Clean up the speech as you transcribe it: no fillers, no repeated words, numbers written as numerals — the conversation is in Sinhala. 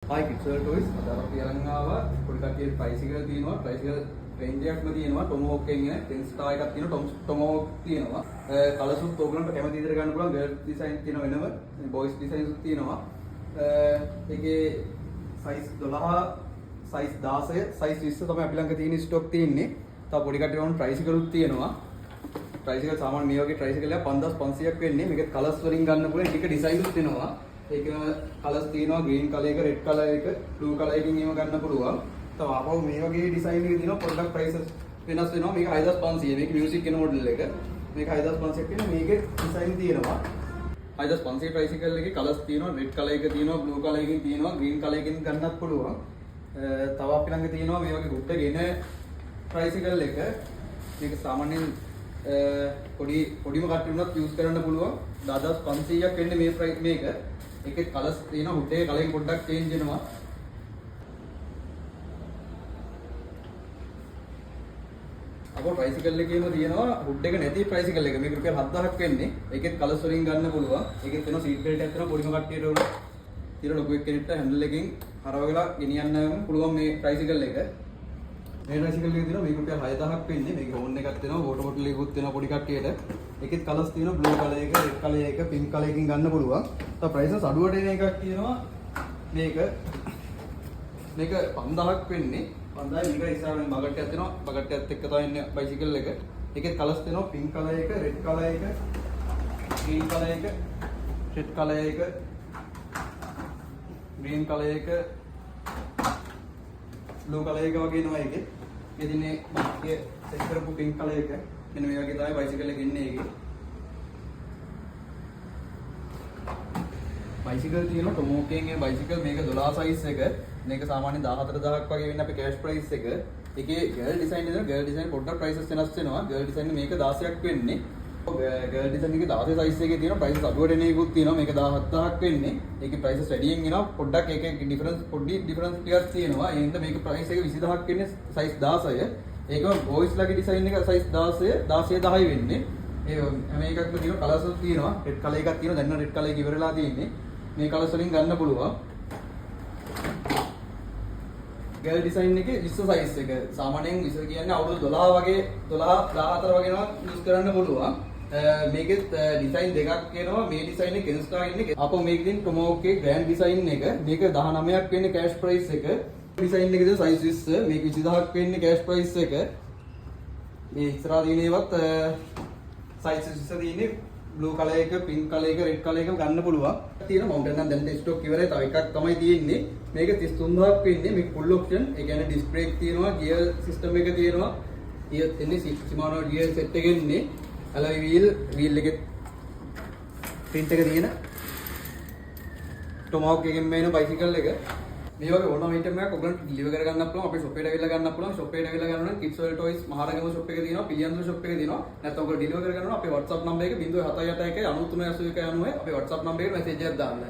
Hi kids toys අද අපි අරන් ආවා පොඩි කට්ටිය ප්‍රයිස් එක තියෙනවා ප්‍රයිස් එක රේන්ජ් එකක්ම තියෙනවා ටොමෝක් එකෙන් එන 10 ස්ටාර් එකක් තියෙනවා ටොමෝක් තියෙනවා කලර්ස් උත් ඕගලන්ට කැමති විදිහට ගන්න පුළුවන් ගර්ල් ඩිසයින් තියෙන වෙනම බොයිස් ඩිසයින්ස් උත් තියෙනවා ඒකේ සයිස් 12 සයිස් 16 සයිස් 20 තමයි අපි ළඟ තියෙන ස්ටොක් තියෙන්නේ තව පොඩි කට්ටිය වුණ ප්‍රයිස් එකලුත් තියෙනවා ප්‍රයිස් එක සාමාන්‍ය මේ වගේ ප්‍රයිස් එකල 5500ක් වෙන්නේ මේක කලර්ස් වලින් ගන්න පුළුවන් ටික ඩිසයින් උත් වෙනවා ඒකම කලර්ස් තියෙනවා ග්‍රීන් කලර් එක රෙඩ් කලර් එක බ්ලූ කලර් එකකින් ඒව ගන්න පුළුවන්. තව ආපහු මේ වගේ ඩිසයින් එකක තියෙනවා පොඩ්ඩක් ප්‍රයිසස් වෙනස් වෙනවා. මේක 6500. මේක මියුසික් කෙන මොඩල් එක. මේක 6500ක් වෙන මේකේ ඩිසයින් තියෙනවා. 6500 ප්‍රයිස් එකේ කලර්ස් තියෙනවා රෙඩ් කලර් එක තියෙනවා බ්ලූ කලර් එකකින් තියෙනවා ග්‍රීන් කලර් එකකින් ගන්නත් පුළුවන්. තව අපි ළඟ තියෙනවා මේ වගේ හුඩ් එකේ එන ප්‍රයිස් එක. මේක සාමාන්‍යයෙන් පොඩිම කට්ටිය උනත් යූස් කරන්න පුළුවන්. 10500ක් වෙන්නේ මේ ප්‍රයිස් මේක. ඒකේ කලර්ස් තියෙනවා හුඩ් එකේ කලින් පොඩ්ඩක් චේන්ජ් වෙනවා අපෝ ට්‍රයිසිකල් එකේම තියෙනවා හුඩ් එක නැති ට්‍රයිසිකල් එක මේක රුපියල් 7000ක් වෙන්නේ ඒකෙත් කලර්ස් වලින් ගන්න පුළුවන් ඒකෙත් වෙනවා සීට් බෙල්ට් එකක් තියෙනවා පොඩිම කට්ටියට උන තියෙන ලොකු එක්කෙනෙක්ට හැන්ඩල් එකකින් හරවගලා ගෙනියන්න පුළුවන් මේ ට්‍රයිසිකල් එක මේ ට්‍රයිසිකල් එකේ තියෙනවා මේක රුපියල් 6000ක් වෙන්නේ මේක හෝන් එකක් තියෙනවා වෝටර් බොටල් එකකුත් තියෙනවා පොඩි කට්ටියට ඒකෙත් කලර්ස් තියෙනවා බ්ලූ කලර් එක රෙඩ් කලර් එක පින්ක් කලර් එකකින් ගන්න පුළුවන් තව ප්‍රයිසස් අඩුවට එන එකක් තියෙනවා මේක 5000ක් වෙන්නේ 5000 මේක ඉස්සරහින් බගට් එකක් තියෙනවා බගට් එකත් එක්ක තමයි ඉන්නේ බයිසිකල් එක ඒකෙත් කලර්ස් තියෙනවා පින්ක් කලර් එක රෙඩ් කලර් එක ග්‍රීන් කලර් එක රෙඩ් කලර් එක ග්‍රීන් කලර් එක බ්ලූ කලර් එක වගේ එනවා ඒකේ ඉතින්නේ මේකේ සෙට් කරපු පින්ක් කලර් එක මෙන්න මේ වගේ තමයි බයිසිකල් එක ඉන්නේ ඒකේ බයිසිකල් තියෙනවා ටොමෝක් එකේ බයිසිකල් මේක 12 සයිස් එක මේක සාමාන්‍යයෙන් 14000ක් වගේ වෙන්නේ අපේ කෑෂ් ප්‍රයිස් එක ඒකේ ගර්ල් ඩිසයින් දෙනවා ගර්ල් ඩිසයින් පොඩ්ඩක් ප්‍රයිසස් වෙනස් වෙනවා ගර්ල් ඩිසයින් මේක 16ක් වෙන්නේ ගර්ල් ඩිසයින් එකේ 16 සයිස් එකේ තියෙනවා ප්‍රයිසස් අඩුවට එන එකකුත් තියෙනවා මේක 17000ක් වෙන්නේ ඒකේ ප්‍රයිසස් වැඩියෙන් එනවා පොඩ්ඩක් ඒකේ පොඩි ඩිෆරන්ස් ටිකක් තියෙනවා ඒ හින්දා මේක ප්‍රයිස් එක 20000ක් වෙන්නේ සයිස් 16 ඒකම බොයිස් ලගේ ඩිසයින් එක සයිස් 16 10 වෙන්නේ ඒ හැම එකක්ම තියෙනවා කලර්ස් උත් තියෙනවා රෙඩ් කලර් එකක් තියෙනවා දැන් රෙඩ් කලර් එක ඉවරලා තියෙන්නේ මේ කලර්ස් වලින් ගන්න පුළුවන් ගර්ල් ඩිසයින් එකේ 20 සයිස් එක සාමාන්‍යයෙන් 20 කියන්නේ අවුරුදු 12 වගේ 12 14 වගේ නම් යූස් කරන්න පුළුවන් මේකෙත් ඩිසයින් දෙකක් එනවා මේ ඩිසයින් එක කෙන්ස්ටා ඉන්නේ අපෝ මේකෙන් ටොමෝක්ගේ ග්‍රෑන්ඩ් ඩිසයින් එක මේක 19ක් වෙන්නේ කෑෂ් ප්‍රයිස් එක ඩිසයින් එකේ සයිස් 20 මේක 20000ක් වෙන්නේ කෑෂ් ප්‍රයිස් එක මේ ඉස්සරහා දිනේවත් සයිස් 20 දිනේ බ්ලූ කලර් එක පින්ක් කලර් එක රෙඩ් කලර් එක ගන්න පුළුවන් තියෙන මවුන්ටන් නම් දැන් ස්ටොක් ඉවරයි තව එකක් තමයි තියෙන්නේ මේක 33000ක් වෙන්නේ මේක ෆුල් ඔප්ෂන් ඒ කියන්නේ ඩිස්ප්ලේ එක තියෙනවා ගියර් සිස්ටම් එක තියෙනවා ගියර් එන්නේ Shimano ගියර් සෙට් එකේ ඉන්නේ alloy wheel එකේ print එක තියෙන ටොමෝක් එකෙන් මේන බයිසිකල් එක මේ වගේ ඕනම item එකක් ඔයගලන්ට ඩිලිවර් කරගන්න පුළුවන් අපේ shop එකට ඇවිල්ලා ගන්න පුළුවන් shop එකට ඇවිල්ලා ගන්න නම් Kids World Toys Maharagama shop එකේ තියෙනවා පිළියන්දල shop එකේ තියෙනවා නැත්නම් ඔයගොල්ලෝ ඩිලිවර් කරගන්න අපේ WhatsApp number එක 0781 9381 90 අපේ WhatsApp number එකට message එකක් දාන්න